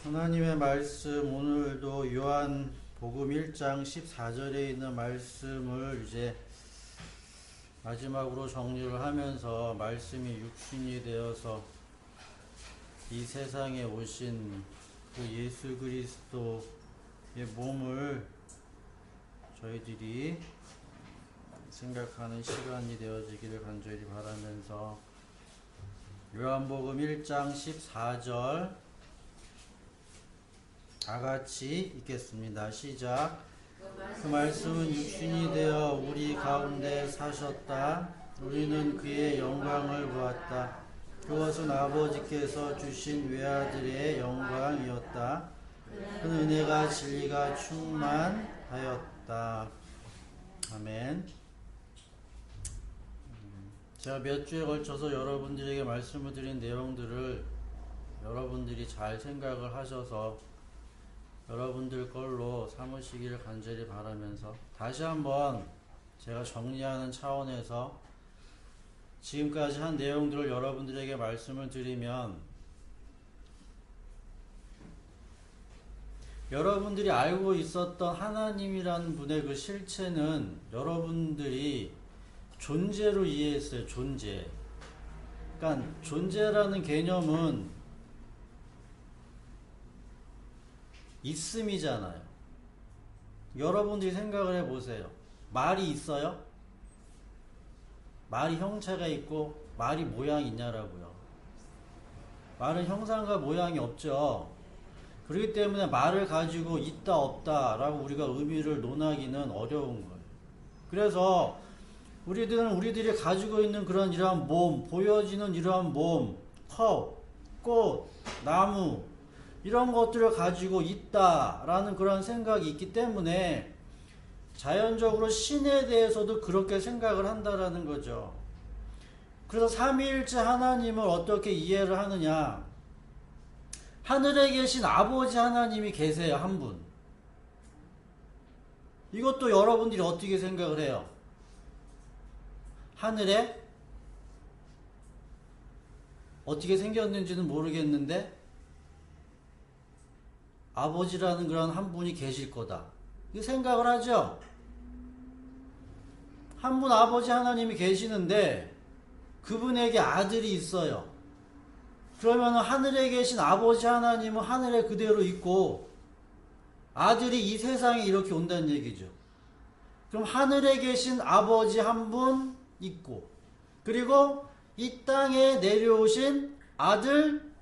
하나님의 말씀 오늘도 요한복음 1장 14절에 있는 말씀을 이제 마지막으로 정리를 하면서 말씀이 육신이 되어서 이 세상에 오신 그 예수 그리스도의 몸을 저희들이 생각하는 시간이 되어지기를 간절히 바라면서 요한복음 1장 14절 다같이 읽겠습니다. 시작. 그 말씀은 육신이 되어 우리 가운데 사셨다. 우리는 그의 영광을 보았다. 그것은 아버지께서 주신 외아들의 영광이었다. 그는 은혜가 진리가 충만하였다. 아멘. 제가 몇 주에 걸쳐서 여러분들에게 말씀을 드린 내용들을 여러분들이 잘 생각을 하셔서 여러분들 걸로 삼으시기를 간절히 바라면서 다시 한번 제가 정리하는 차원에서 지금까지 한 내용들을 여러분들에게 말씀을 드리면 여러분들이 알고 있었던 하나님이라는 분의 그 실체는 여러분들이 존재로 이해했어요. 존재. 그러니까 존재라는 개념은 있음이잖아요. 여러분들이 생각을 해보세요. 말이 있어요? 말이 형체가 있고 말이 모양이 있냐라고요. 말은 형상과 모양이 없죠. 그렇기 때문에 말을 가지고 있다 없다 라고 우리가 의미를 논하기는 어려운 거예요. 그래서 우리들이 가지고 있는 그런 이러한 몸, 보여지는 이러한 몸, 컵, 꽃, 나무 이런 것들을 가지고 있다라는 그런 생각이 있기 때문에 자연적으로 신에 대해서도 그렇게 생각을 한다라는 거죠. 그래서 삼위일체 하나님을 어떻게 이해를 하느냐. 하늘에 계신 아버지 하나님이 계세요. 한 분. 이것도 여러분들이 어떻게 생각을 해요? 하늘에 어떻게 생겼는지는 모르겠는데 아버지라는 그런 한 분이 계실 거다. 이 생각을 하죠. 한 분 아버지 하나님이 계시는데 그분에게 아들이 있어요. 그러면 하늘에 계신 아버지 하나님은 하늘에 그대로 있고 아들이 이 세상에 이렇게 온다는 얘기죠. 그럼 하늘에 계신 아버지 한 분 있고 그리고 이 땅에 내려오신 아들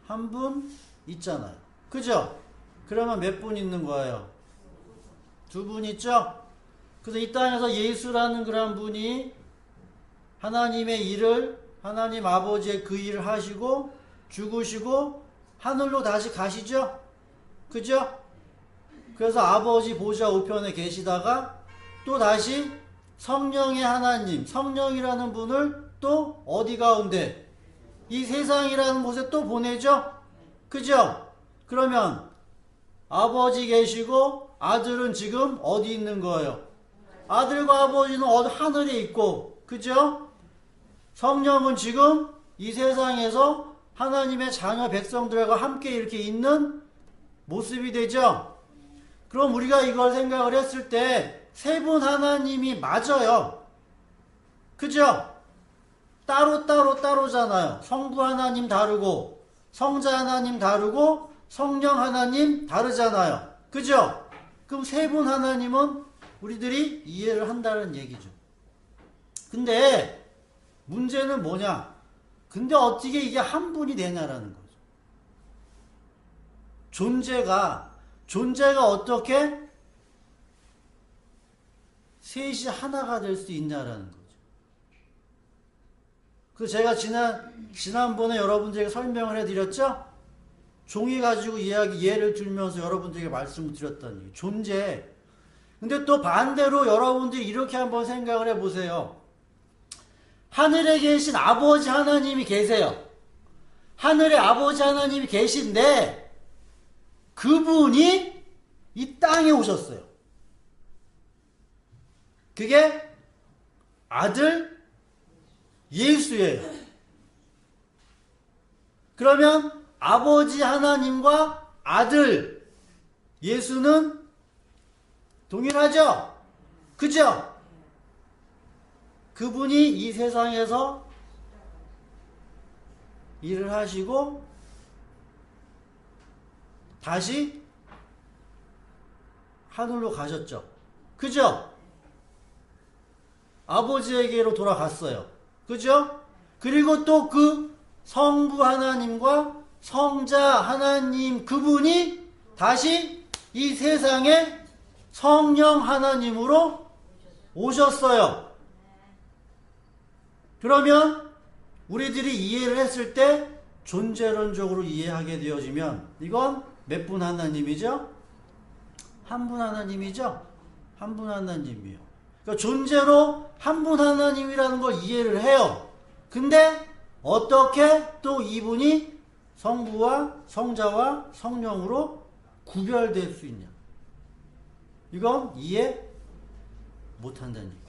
한 분 있잖아요. 그죠? 그러면 몇 분 있는 거예요? 두 분 있죠? 그래서 이 땅에서 예수라는 그런 분이 하나님의 일을, 하나님 아버지의 그 일을 하시고 죽으시고 하늘로 다시 가시죠? 그죠? 그래서 아버지 보좌 우편에 계시다가 또 다시 성령의 하나님, 성령이라는 분을 또 어디 가운데? 이 세상이라는 곳에 또 보내죠? 그죠? 그러면 아버지 계시고 아들은 지금 어디 있는 거예요? 아들과 아버지는 하늘에 있고 그죠? 성령은 지금 이 세상에서 하나님의 자녀 백성들과 함께 이렇게 있는 모습이 되죠? 그럼 우리가 이걸 생각을 했을 때 세 분 하나님이 맞아요. 그죠? 따로잖아요. 성부 하나님 다르고 성자 하나님 다르고 성령 하나님 다르잖아요. 그죠? 그럼 세 분 하나님은 우리들이 이해를 한다는 얘기죠. 근데 문제는 뭐냐? 근데 어떻게 이게 한 분이 되냐라는 거죠. 존재가 어떻게 셋이 하나가 될 수 있냐라는 거죠. 그 제가 지난번에 여러분들에게 설명을 해드렸죠? 종이 가지고 예를 들면서 여러분들에게 말씀을 드렸다는 얘기. 존재. 근데 또 반대로 여러분들이 이렇게 한번 생각을 해보세요. 하늘에 계신 아버지 하나님이 계세요. 하늘에 아버지 하나님이 계신데 그분이 이 땅에 오셨어요. 그게 아들 예수예요. 그러면 아버지 하나님과 아들 예수는 동일하죠? 그죠? 그분이 이 세상에서 일을 하시고 다시 하늘로 가셨죠. 그죠? 아버지에게로 돌아갔어요. 그죠? 그리고 또 그 성부 하나님과 성자 하나님 그분이 다시 이 세상에 성령 하나님으로 오셨어요. 그러면 우리들이 이해를 했을 때 존재론적으로 이해하게 되어지면 이건 몇 분 하나님이죠? 한 분 하나님이죠? 한 분 하나님이요. 그러니까 존재로 한 분 하나님이라는 걸 이해를 해요. 근데 어떻게 또 이분이 성부와 성자와 성령으로 구별될 수 있냐? 이건 이해 못한다는 얘기죠.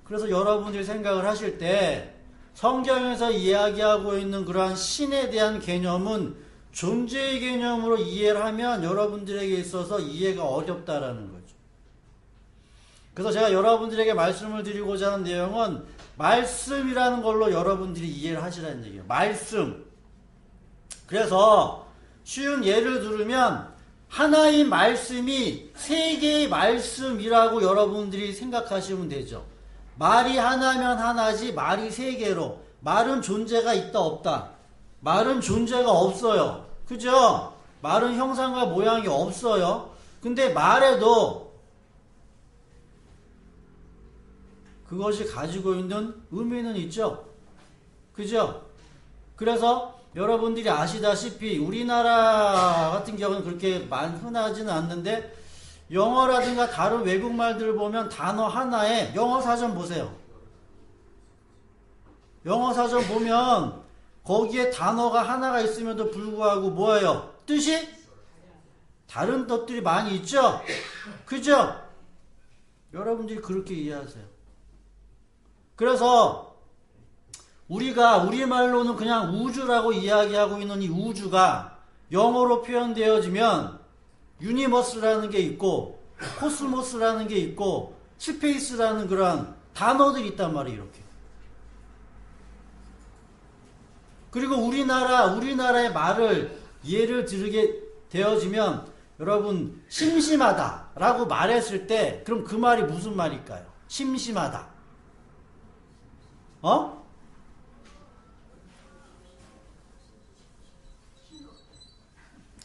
그래서 여러분들이 생각을 하실 때 성경에서 이야기하고 있는 그러한 신에 대한 개념은 존재의 개념으로 이해를 하면 여러분들에게 있어서 이해가 어렵다라는 거죠. 그래서 제가 여러분들에게 말씀을 드리고자 하는 내용은 말씀이라는 걸로 여러분들이 이해를 하시라는 얘기예요. 말씀. 그래서 쉬운 예를 들으면 하나의 말씀이 세 개의 말씀이라고 여러분들이 생각하시면 되죠. 말이 하나면 하나지 말이 세 개로. 말은 존재가 있다 없다. 말은 존재가 없어요. 그죠? 말은 형상과 모양이 없어요. 근데 말에도 그것이 가지고 있는 의미는 있죠. 그죠? 그래서 여러분들이 아시다시피 우리나라 같은 경우는 그렇게 흔하지는 않는데 영어라든가 다른 외국말들을 보면 단어 하나에 영어 사전 보세요. 영어 사전 보면 거기에 단어가 하나가 있음에도 불구하고 뭐예요? 뜻이 다른 뜻들이 많이 있죠? 그죠? 여러분들이 그렇게 이해하세요. 그래서 우리가 우리말로는 그냥 우주라고 이야기하고 있는 이 우주가 영어로 표현되어지면 유니버스라는 게 있고 코스모스라는 게 있고 스페이스라는 그런 단어들이 있단 말이에요. 이렇게. 그리고 우리나라의 말을 예를 들게 되어지면 여러분 심심하다 라고 말했을 때 그럼 그 말이 무슨 말일까요? 심심하다.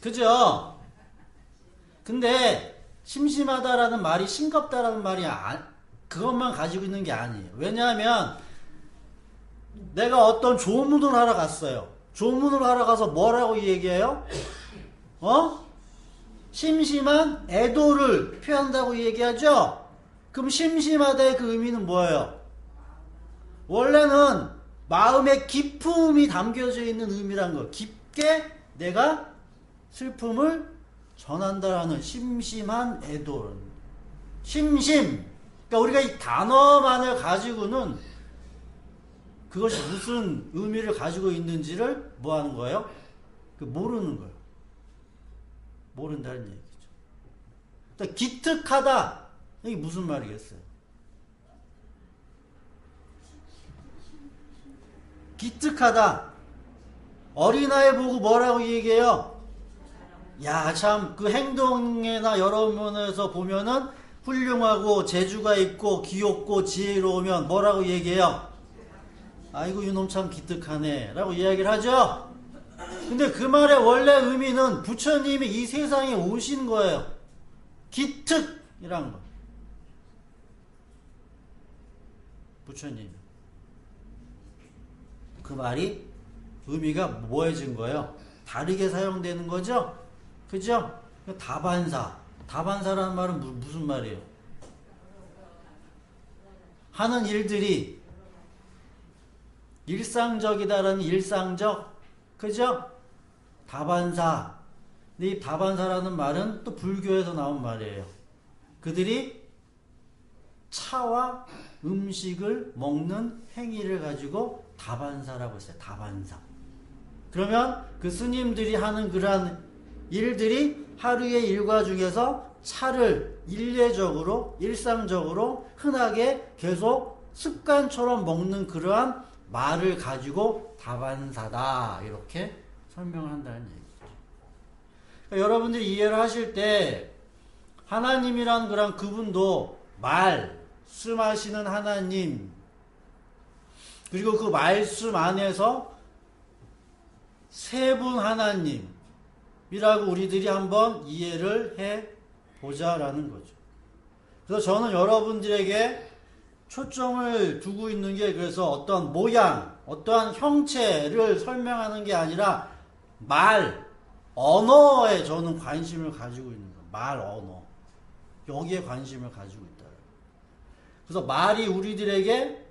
그죠? 근데 심심하다라는 말이 싱겁다라는 말이 그것만 가지고 있는 게 아니에요. 왜냐하면 내가 어떤 조문을 하러 갔어요. 조문을 하러 가서 뭐라고 얘기해요? 심심한 애도를 표현한다고 얘기하죠? 그럼 심심하다의 그 의미는 뭐예요? 원래는 마음의 기품이 담겨져 있는 의미란 거. 깊게 내가 슬픔을 전한다라는 심심한 애도. 심심. 그러니까 우리가 이 단어만을 가지고는 그것이 무슨 의미를 가지고 있는지를 뭐 하는 거예요? 모르는 거예요. 모른다는 얘기죠. 그러니까 기특하다. 이게 무슨 말이겠어요? 기특하다. 어린아이 보고 뭐라고 얘기해요? 야, 참, 그 행동이나 여러 면에서 보면은 훌륭하고 재주가 있고 귀엽고 지혜로우면 뭐라고 얘기해요? 아이고, 이놈 참 기특하네. 라고 이야기를 하죠? 근데 그 말의 원래 의미는 부처님이 이 세상에 오신 거예요. 기특이란 거. 부처님. 그 말이 의미가 뭐해진 거예요? 다르게 사용되는 거죠? 그죠? 다반사. 다반사라는 말은 무슨 말이에요? 하는 일들이 일상적이다라는 일상적. 그죠? 다반사. 근데 이 다반사라는 말은 또 불교에서 나온 말이에요. 그들이 차와 음식을 먹는 행위를 가지고 다반사라고 했어요. 다반사. 그러면 그 스님들이 하는 그러한 일들이 하루의 일과 중에서 차를 일례적으로 일상적으로 흔하게 계속 습관처럼 먹는 그러한 말을 가지고 다반사다 이렇게 설명을 한다는 얘기죠. 그러니까 여러분들이 이해를 하실 때 하나님이란 그런 그분도 말씀하시는 하나님 그리고 그 말씀 안에서 세 분 하나님이라고 우리들이 한번 이해를 해 보자라는 거죠. 그래서 저는 여러분들에게 초점을 두고 있는 게 그래서 어떤 모양, 어떠한 형체를 설명하는 게 아니라 말, 언어에 저는 관심을 가지고 있는 거예요. 말, 언어. 여기에 관심을 가지고 있다. 그래서 말이 우리들에게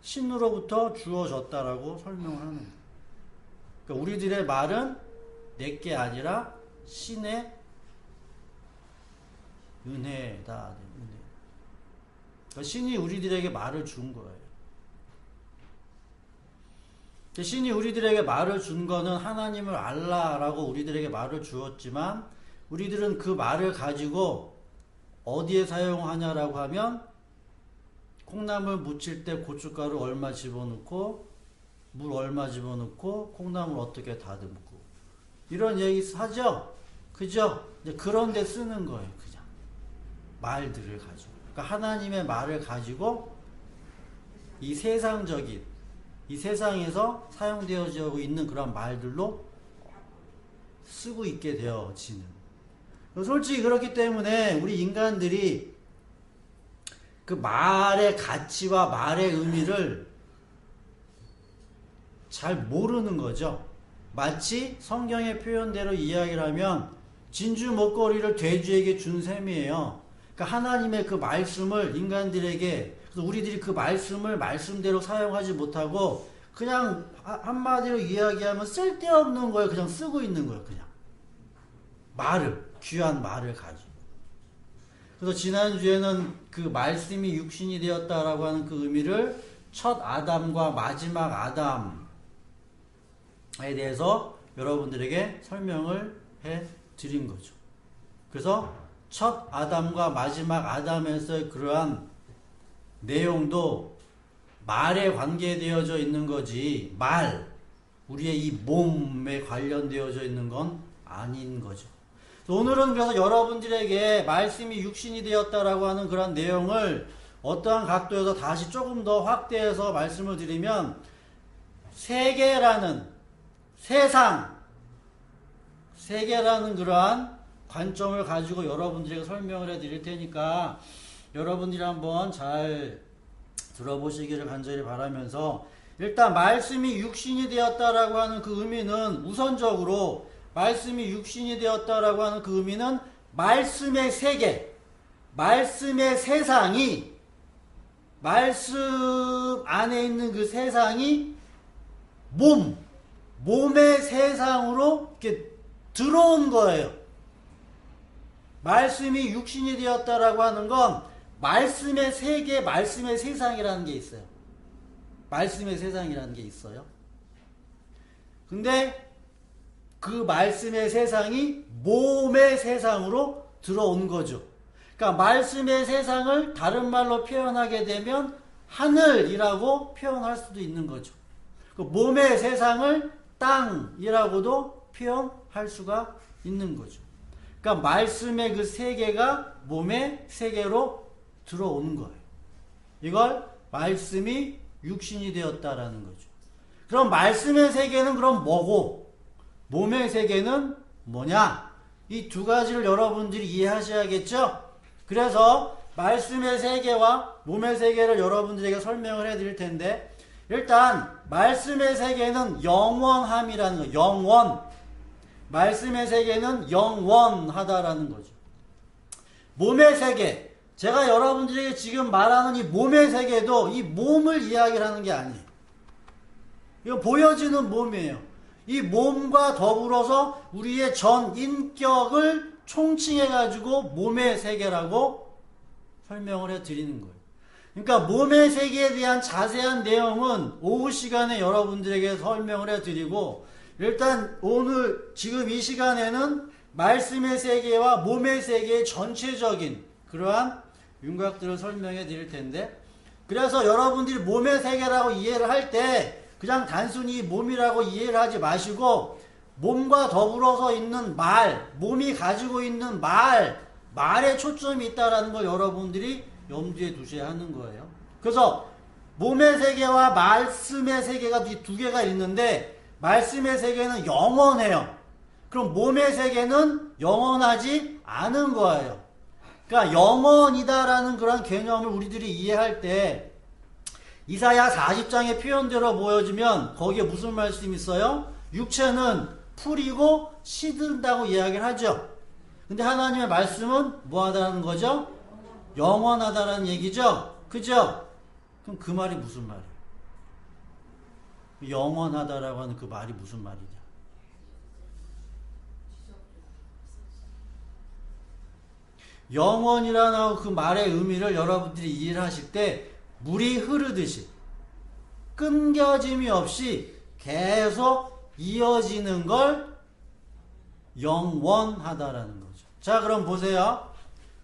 신으로부터 주어졌다라고 설명을 하는 거예요. 그러니까 우리들의 말은 내게 아니라 신의 은혜다. 은혜. 그러니까 신이 우리들에게 말을 준 거예요. 신이 우리들에게 말을 준 거는 하나님을 알라라고 우리들에게 말을 주었지만 우리들은 그 말을 가지고 어디에 사용하냐라고 하면 콩나물 무칠 때 고춧가루 얼마 집어넣고 물 얼마 집어넣고 콩나물 어떻게 다듬고 이런 얘기 하죠? 그죠? 이제 그런 데 쓰는 거예요. 그냥 말들을 가지고. 그러니까 하나님의 말을 가지고 이 세상적인 이 세상에서 사용되어지고 있는 그런 말들로 쓰고 있게 되어지는. 솔직히 그렇기 때문에 우리 인간들이 그 말의 가치와 말의 의미를 잘 모르는 거죠. 마치 성경의 표현대로 이야기를 하면 진주 목걸이를 돼지에게 준 셈이에요. 그러니까 하나님의 그 말씀을 인간들에게, 그래서 우리들이 그 말씀을 말씀대로 사용하지 못하고 그냥 한마디로 이야기하면 쓸데없는 거에 그냥 쓰고 있는 거예요. 그냥 말을, 귀한 말을 가지고. 그래서 지난주에는 그 말씀이 육신이 되었다라고 하는 그 의미를 첫 아담과 마지막 아담에 대해서 여러분들에게 설명을 해 드린 거죠. 그래서 첫 아담과 마지막 아담에서의 그러한 내용도 말에 관계되어져 있는 거지, 우리의 이 몸에 관련되어져 있는 건 아닌 거죠. 오늘은 그래서 여러분들에게 말씀이 육신이 되었다라고 하는 그런 내용을 어떠한 각도에서 다시 조금 더 확대해서 말씀을 드리면, 세계라는 세계라는 그러한 관점을 가지고 여러분들에게 설명을 해 드릴 테니까 여러분들이 한번 잘 들어보시기를 간절히 바라면서, 일단 말씀이 육신이 되었다라고 하는 그 의미는 우선적으로 말씀이 육신이 되었다라고 하는 그 의미는 말씀의 세계, 말씀의 세상이, 말씀 안에 있는 그 세상이 몸의 세상으로 이렇게 들어온 거예요. 말씀이 육신이 되었다라고 하는 건 말씀의 세계, 말씀의 세상이라는 게 있어요. 말씀의 세상이라는 게 있어요. 근데 그 말씀의 세상이 몸의 세상으로 들어온 거죠. 그러니까 말씀의 세상을 다른 말로 표현하게 되면 하늘이라고 표현할 수도 있는 거죠. 그 몸의 세상을 땅이라고도 표현할 수가 있는 거죠. 그러니까 말씀의 그 세계가 몸의 세계로 들어오는 거예요. 이걸 말씀이 육신이 되었다라는 거죠. 그럼 말씀의 세계는 그럼 뭐고 몸의 세계는 뭐냐? 이 두 가지를 여러분들이 이해하셔야겠죠? 그래서 말씀의 세계와 몸의 세계를 여러분들에게 설명을 해드릴 텐데, 일단 말씀의 세계는 영원함이라는 거예요. 영원. 말씀의 세계는 영원하다라는 거죠. 몸의 세계, 제가 여러분들에게 지금 말하는 이 몸의 세계도 이 몸을 이야기를 하는 게 아니에요. 이거 보여지는 몸이에요. 이 몸과 더불어서 우리의 전 인격을 총칭해가지고 몸의 세계라고 설명을 해드리는 거예요. 그러니까 몸의 세계에 대한 자세한 내용은 오후 시간에 여러분들에게 설명을 해드리고, 일단 오늘 지금 이 시간에는 말씀의 세계와 몸의 세계의 전체적인 그러한 윤곽들을 설명해 드릴 텐데, 그래서 여러분들이 몸의 세계라고 이해를 할 때 그냥 단순히 몸이라고 이해를 하지 마시고, 몸과 더불어서 있는 말, 몸이 가지고 있는 말에 초점이 있다는 걸 여러분들이 염두에 두셔야 하는 거예요. 그래서 몸의 세계와 말씀의 세계가 두 개가 있는데, 말씀의 세계는 영원해요. 그럼 몸의 세계는 영원하지 않은 거예요. 그러니까 영원이다라는 그런 개념을 우리들이 이해할 때 이사야 40장의 표현대로 보여주면 거기에 무슨 말씀이 있어요? 육체는 풀이고 시든다고 이야기를 하죠. 근데 하나님의 말씀은 뭐하다는 거죠? 영원하다라는 얘기죠. 그죠? 그럼 그 말이 무슨 말이에요? 영원하다라고 하는 그 말이 무슨 말이냐? 영원이라는 그 말의 의미를 여러분들이 이해를 하실 때, 물이 흐르듯이 끊겨짐이 없이 계속 이어지는 걸 영원하다라는 거죠. 자, 그럼 보세요.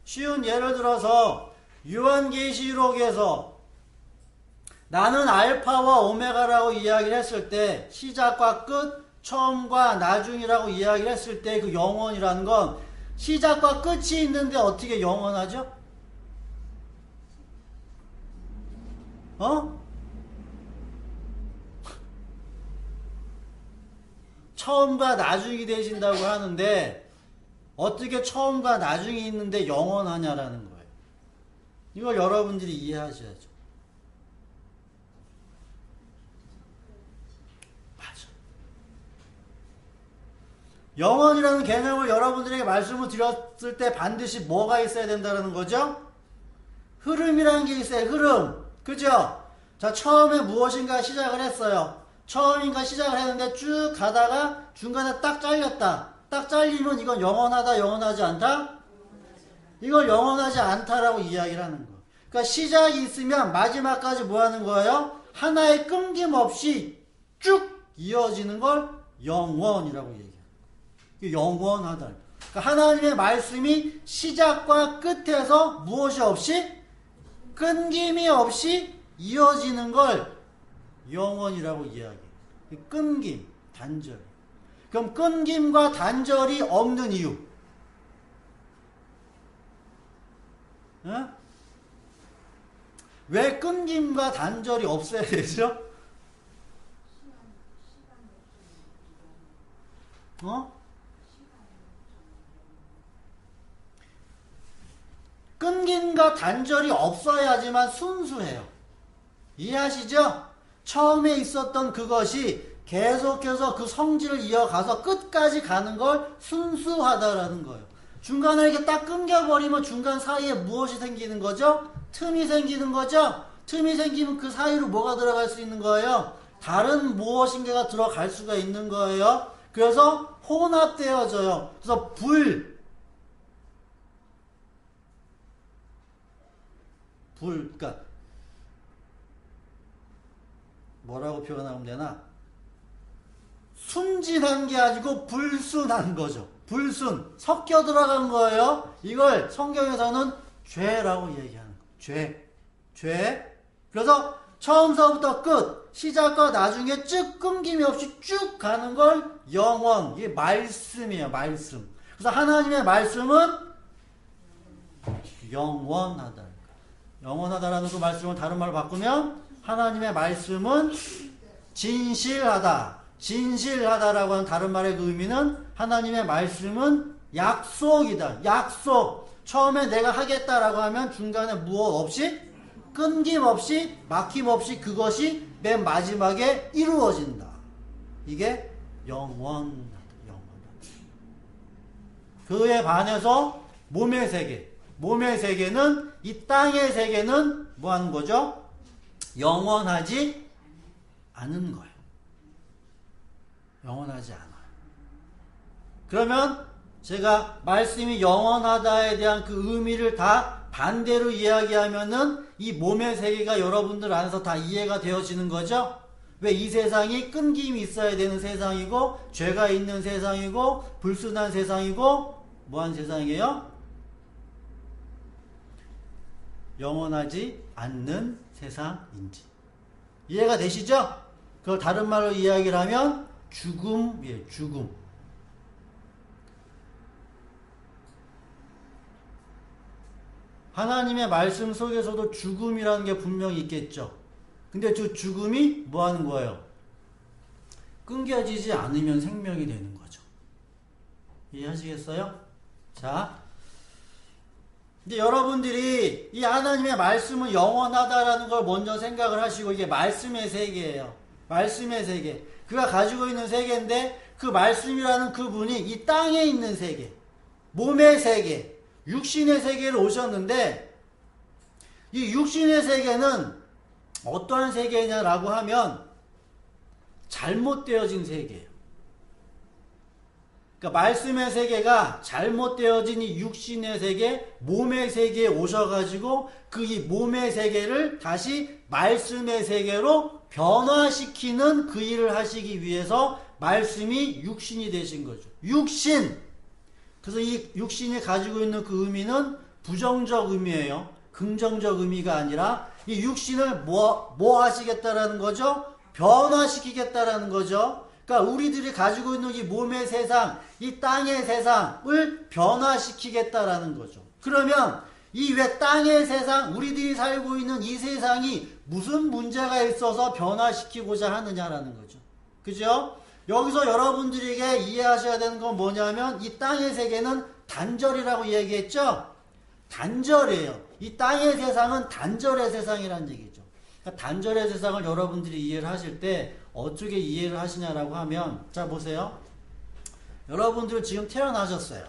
쉬운 예를 들어서 요한계시록에서 나는 알파와 오메가라고 이야기를 했을 때, 시작과 끝, 처음과 나중이라고 이야기를 했을 때 그 영원이라는 건 시작과 끝이 있는데 어떻게 영원하죠? 처음과 나중이 되신다고 하는데 어떻게 처음과 나중이 있는데 영원하냐라는 거예요. 이걸 여러분들이 이해하셔야죠. 맞아. 영원이라는 개념을 여러분들에게 말씀을 드렸을 때 반드시 뭐가 있어야 된다는 거죠? 흐름이라는 게 있어요. 흐름. 그죠? 자, 처음에 무엇인가 시작을 했어요. 처음인가 시작을 했는데 쭉 가다가 중간에 딱 잘렸다. 딱 잘리면 이건 영원하다, 영원하지 않다? 이걸 영원하지 않다라고 이야기를 하는 거예요. 그러니까 시작이 있으면 마지막까지 뭐 하는 거예요? 하나의 끊김없이 쭉 이어지는 걸 영원이라고 얘기해요. 영원하다. 그러니까 하나님의 말씀이 시작과 끝에서 무엇이 없이? 끊김이 없이 이어지는 걸 영원이라고 이야기해요. 끊김, 단절. 그럼 끊김과 단절이 없는 이유. 왜 끊김과 단절이 없어야 되죠? 끊김과 단절이 없어야지만 순수해요. 이해하시죠? 처음에 있었던 그것이 계속해서 그 성질을 이어가서 끝까지 가는 걸 순수하다라는 거예요. 중간에 이렇게 딱 끊겨버리면 중간 사이에 무엇이 생기는 거죠? 틈이 생기는 거죠? 틈이 생기면 그 사이로 뭐가 들어갈 수 있는 거예요? 다른 무엇인가가 들어갈 수가 있는 거예요. 그래서 혼합되어져요. 그래서 그러니까 뭐라고 표현하면 되나? 순진한 게 아니고 불순한 거죠. 불순, 섞여 들어간 거예요. 이걸 성경에서는 죄라고 얘기하는 거예요. 죄. 그래서 처음서부터 끝, 시작과 나중에 쭉 끊김이 없이 쭉 가는 걸 영원, 이게 말씀이에요. 말씀. 그래서 하나님의 말씀은 영원하다. 영원하다라는 그 말씀을 다른 말로 바꾸면 하나님의 말씀은 진실하다. 진실하다라고 하는 다른 말의 그 의미는 하나님의 말씀은 약속이다. 약속. 처음에 내가 하겠다라고 하면 중간에 무엇 없이 끊김없이 막힘없이 그것이 맨 마지막에 이루어진다. 이게 영원하다. 그에 반해서 몸의 세계. 몸의 세계는 이 땅의 세계는 뭐 하는 거죠? 영원하지 않은 거예요. 영원하지 않아요. 그러면 제가 말씀이 영원하다에 대한 그 의미를 다 반대로 이야기하면은 이 몸의 세계가 여러분들 안에서 다 이해가 되어지는 거죠? 왜 이 세상이 끊김이 있어야 되는 세상이고 죄가 있는 세상이고 불순한 세상이고 뭐한 세상이에요? 영원하지 않는 세상인지 이해가 되시죠? 그걸 다른 말로 이야기를 하면 죽음이에요. 죽음. 하나님의 말씀 속에서도 죽음이라는 게 분명히 있겠죠. 근데 저 죽음이 뭐 하는 거예요? 끊겨지지 않으면 생명이 되는 거죠. 이해하시겠어요? 자, 이제 여러분들이 이 하나님의 말씀은 영원하다라는 걸 먼저 생각을 하시고 이게 말씀의 세계예요. 말씀의 세계. 그가 가지고 있는 세계인데 그 말씀이라는 그분이 이 땅에 있는 세계, 몸의 세계, 육신의 세계를 오셨는데 이 육신의 세계는 어떠한 세계냐라고 하면 잘못되어진 세계예요. 그러니까 말씀의 세계가 잘못되어진 이 육신의 세계, 몸의 세계에 오셔가지고 그 이 몸의 세계를 다시 말씀의 세계로 변화시키는 그 일을 하시기 위해서 말씀이 육신이 되신 거죠. 육신! 그래서 이 육신이 가지고 있는 그 의미는 부정적 의미예요. 긍정적 의미가 아니라 이 육신을 뭐 하시겠다라는 거죠? 변화시키겠다라는 거죠. 그러니까 우리들이 가지고 있는 이 몸의 세상, 이 땅의 세상을 변화시키겠다라는 거죠. 그러면 이 왜 땅의 세상, 우리들이 살고 있는 이 세상이 무슨 문제가 있어서 변화시키고자 하느냐라는 거죠. 그죠? 여기서 여러분들에게 이해하셔야 되는 건 뭐냐면 이 땅의 세계는 단절이라고 얘기했죠? 단절이에요. 이 땅의 세상은 단절의 세상이라는 얘기죠. 그러니까 단절의 세상을 여러분들이 이해를 하실 때 어떻게 이해를 하시냐라고 하면 자 보세요. 여러분들은 지금 태어나셨어요.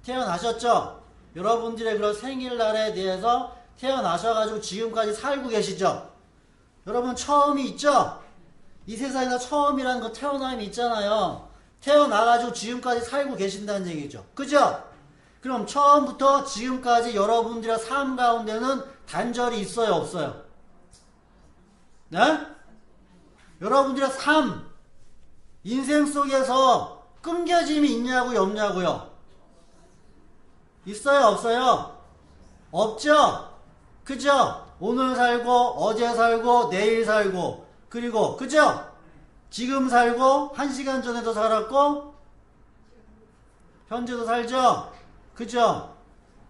태어나셨죠? 여러분들의 그런 생일날에 대해서 태어나셔가지고 지금까지 살고 계시죠? 여러분 처음이 있죠? 이 세상에서 처음이라는 거 태어남이 있잖아요. 태어나가지고 지금까지 살고 계신다는 얘기죠. 그죠? 그럼 처음부터 지금까지 여러분들의 삶 가운데는 단절이 있어요? 없어요? 네? 여러분들의 삶, 인생 속에서 끊겨짐이 있냐고요? 없냐고요? 있어요? 없어요? 없죠? 그죠? 오늘 살고, 어제 살고, 내일 살고, 그리고, 그죠? 지금 살고, 1시간 전에도 살았고, 현재도 살죠? 그죠?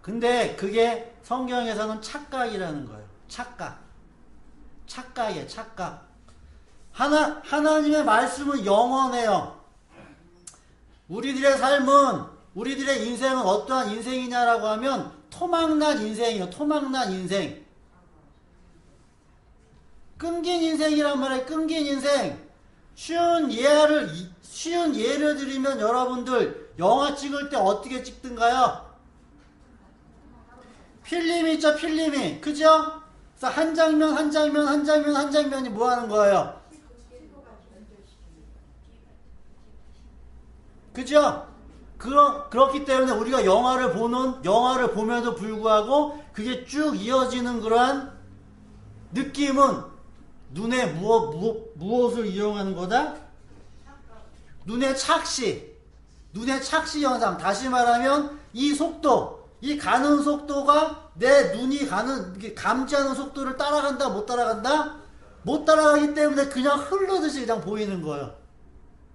근데 그게 성경에서는 착각이라는 거예요. 착각. 착각이에요. 착각. 하나님의 말씀은 영원해요. 우리들의 삶은, 우리들의 인생은 어떠한 인생이냐라고 하면 토막난 인생이에요. 토막난 인생. 끊긴 인생이란 말이에요. 끊긴 인생. 쉬운 예를 드리면 여러분들 영화 찍을 때 어떻게 찍든가요? 필름이 있죠, 필름이. 그죠? 그래서 한 장면, 한 장면, 한 장면, 한 장면이 뭐 하는 거예요? 그죠? 그렇기 때문에 우리가 영화를 보면도 불구하고 그게 쭉 이어지는 그러한 느낌은 눈에 무엇을 이용하는 거다? 눈의 착시. 눈의 착시 현상. 다시 말하면 이 속도, 이 가는 속도가 내 눈이 감지하는 속도를 따라간다, 못 따라간다? 못 따라가기 때문에 그냥 흐르듯이 그냥 보이는 거예요.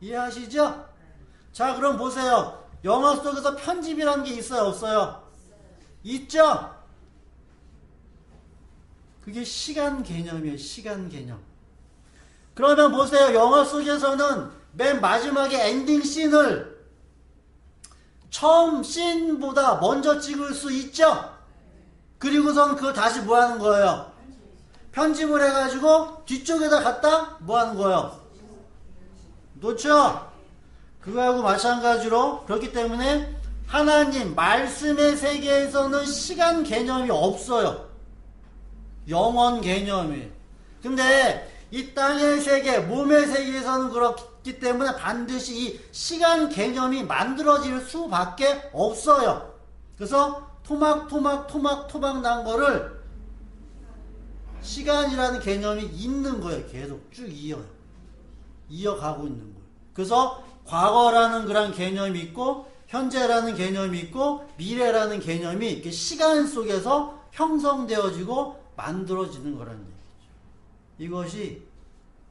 이해하시죠? 자, 그럼 보세요. 영화 속에서 편집이라는 게 있어요, 없어요? 있죠? 그게 시간 개념이에요, 시간 개념. 그러면 보세요. 영화 속에서는 맨 마지막에 엔딩 씬을 처음 씬보다 먼저 찍을 수 있죠? 그리고선 그걸 다시 뭐 하는 거예요? 편집을 해가지고 뒤쪽에다 갖다 뭐 하는 거예요? 놓죠? 그거하고 마찬가지로 그렇기 때문에 하나님 말씀의 세계에서는 시간 개념이 없어요. 영원 개념이. 근데 이 땅의 세계, 몸의 세계에서는 그렇기 때문에 반드시 이 시간 개념이 만들어질 수밖에 없어요. 그래서 토막 난 거를 시간이라는 개념이 있는 거예요. 계속 쭉 이어가고 있는 거예요. 그래서 과거라는 그런 개념이 있고 현재라는 개념이 있고 미래라는 개념이 이렇게 시간 속에서 형성되어지고 만들어지는 거라는 얘기죠. 이것이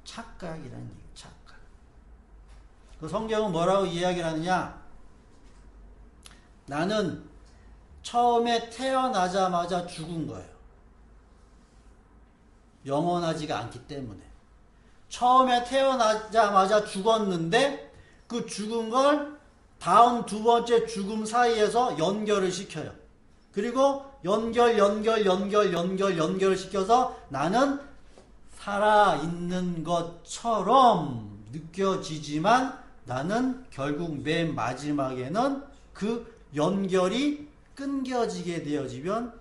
착각이라는 얘기예요. 착각. 그 성경은 뭐라고 이야기를 하느냐? 나는 처음에 태어나자마자 죽은 거예요. 영원하지가 않기 때문에. 처음에 태어나자마자 죽었는데 그 죽은 걸 다음 두 번째 죽음 사이에서 연결을 시켜요. 그리고 연결을 시켜서 나는 살아있는 것처럼 느껴지지만 나는 결국 맨 마지막에는 그 연결이 끊겨지게 되어지면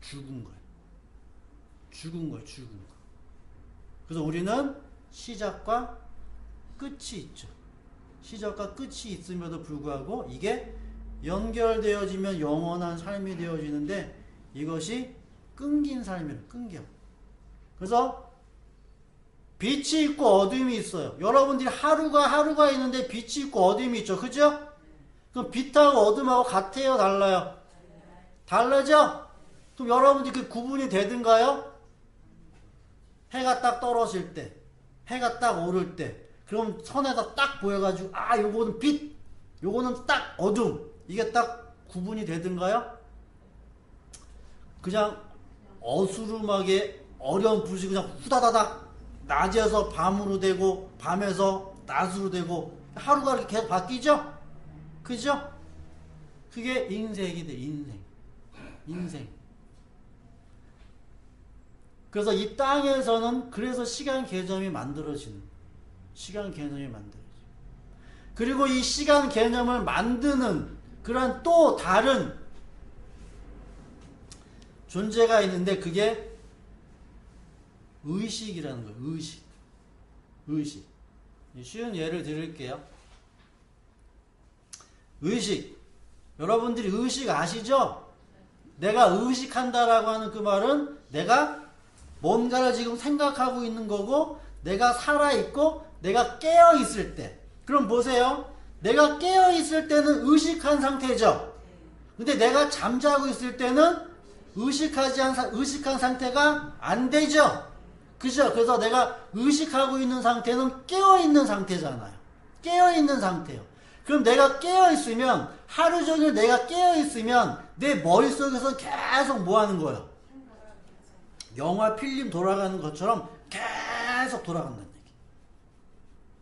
죽은 거예요. 죽은 거예요. 그래서 우리는 시작과 끝이 있죠. 시작과 끝이 있음에도 불구하고 이게 연결되어지면 영원한 삶이 되어지는데 이것이 끊긴 삶이에요. 끊겨. 그래서 빛이 있고 어둠이 있어요. 여러분들이 하루가 있는데 빛이 있고 어둠이 있죠. 그죠? 그럼 빛하고 어둠하고 같아요? 달라요? 다르죠? 그럼 여러분들이 그 구분이 되든가요? 해가 딱 떨어질 때, 해가 딱 오를 때, 그럼 선에서 딱 보여가지고, 요거는 빛, 요거는 딱 어둠, 이게 딱 구분이 되든가요? 그냥 어수름하게 어렴풋이 그냥 후다다닥 낮에서 밤으로 되고, 밤에서 낮으로 되고, 하루가 이렇게 계속 바뀌죠? 그죠? 그게 인생이 돼, 인생. 그래서 이 땅에서는 그래서 시간 개념이 만들어지는 그리고 이 시간 개념을 만드는 그런 또 다른 존재가 있는데 그게 의식이라는 거예요. 의식. 쉬운 예를 드릴게요. 의식. 여러분들이 의식 아시죠? 내가 의식한다라고 하는 그 말은 내가 뭔가를 지금 생각하고 있는 거고 내가 살아있고 내가 깨어있을 때. 그럼 보세요. 내가 깨어있을 때는 의식한 상태죠. 근데 내가 잠자고 있을 때는 의식한 상태가 안 되죠. 그죠? 그래서 내가 의식하고 있는 상태는 깨어있는 상태잖아요. 깨어있는 상태요. 그럼 내가 깨어있으면 하루 종일 내가 깨어있으면 내 머릿속에서 계속 뭐 하는 거예요? 영화 필름 돌아가는 것처럼 계속 돌아간다는 얘기.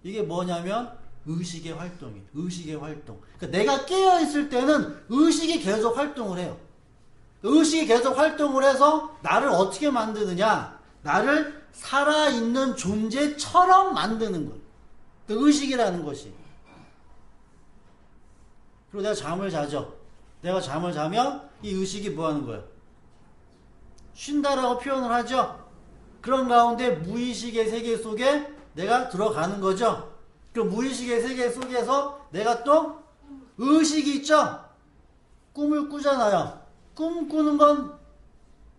이게 뭐냐면 의식의 활동이에요. 의식의 활동. 그러니까 내가 깨어있을 때는 의식이 계속 활동을 해요. 의식이 계속 활동을 해서 나를 어떻게 만드느냐? 나를 살아있는 존재처럼 만드는 거예요. 그 의식이라는 것이. 그리고 내가 잠을 자죠. 내가 잠을 자면 이 의식이 뭐 하는 거예요? 쉰다라고 표현을 하죠. 그런 가운데 무의식의 세계 속에 내가 들어가는 거죠. 그 무의식의 세계 속에서 내가 또 의식이 있죠. 꿈을 꾸잖아요. 꿈 꾸는 건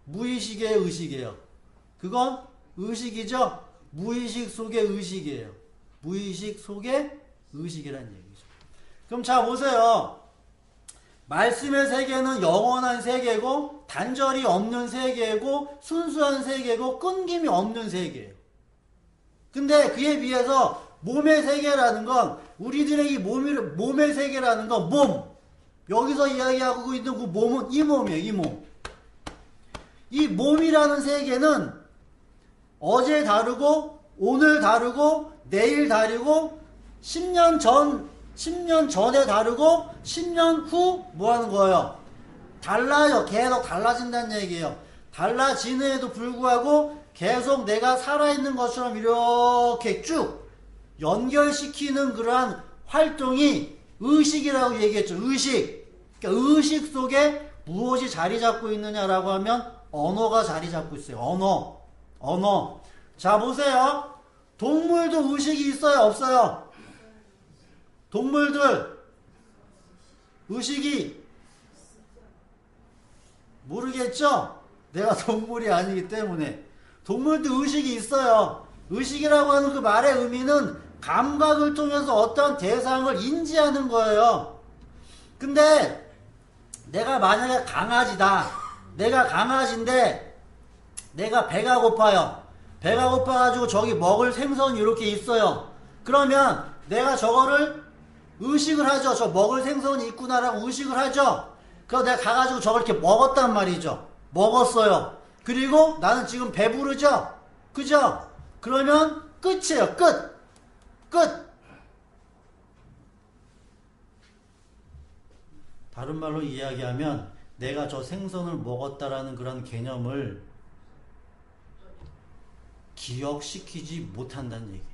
무의식의 의식이에요. 그건 의식이죠. 무의식 속의 의식이에요. 무의식 속의 의식이라는 얘기죠. 그럼 자 보세요. 말씀의 세계는 영원한 세계고 단절이 없는 세계고 순수한 세계고 끊김이 없는 세계예요. 근데 그에 비해서 몸의 세계라는 건 우리들의 이 몸의 세계라는 건 몸. 여기서 이야기하고 있는 그 몸은 이 몸이에요. 이 몸. 이 몸이라는 세계는 어제 다르고 오늘 다르고 내일 다르고 10년 전에 다르고 10년 후 뭐 하는 거예요? 달라요. 계속 달라진다는 얘기예요. 달라지는에도 불구하고 계속 내가 살아있는 것처럼 이렇게 쭉 연결시키는 그러한 활동이 의식이라고 얘기했죠. 의식. 그러니까 의식 속에 무엇이 자리 잡고 있느냐라고 하면 언어가 자리 잡고 있어요. 언어. 자 보세요. 동물도 의식이 있어요? 없어요? 동물들 의식이 모르겠죠? 내가 동물이 아니기 때문에. 동물도 의식이 있어요. 의식이라고 하는 그 말의 의미는 감각을 통해서 어떤 대상을 인지하는 거예요. 근데 내가 만약에 강아지다. 내가 강아지인데 내가 배가 고파요. 배가 고파가지고 저기 먹을 생선이 이렇게 있어요. 그러면 내가 저거를 의식을 하죠. 저 먹을 생선이 있구나라고 의식을 하죠. 그래서 내가 가가지고 저걸 이렇게 먹었단 말이죠. 먹었어요. 그리고 나는 지금 배부르죠? 그죠? 그러면 끝이에요. 끝! 끝! 다른 말로 이야기하면 내가 저 생선을 먹었다라는 그런 개념을 기억시키지 못한다는 얘기예요.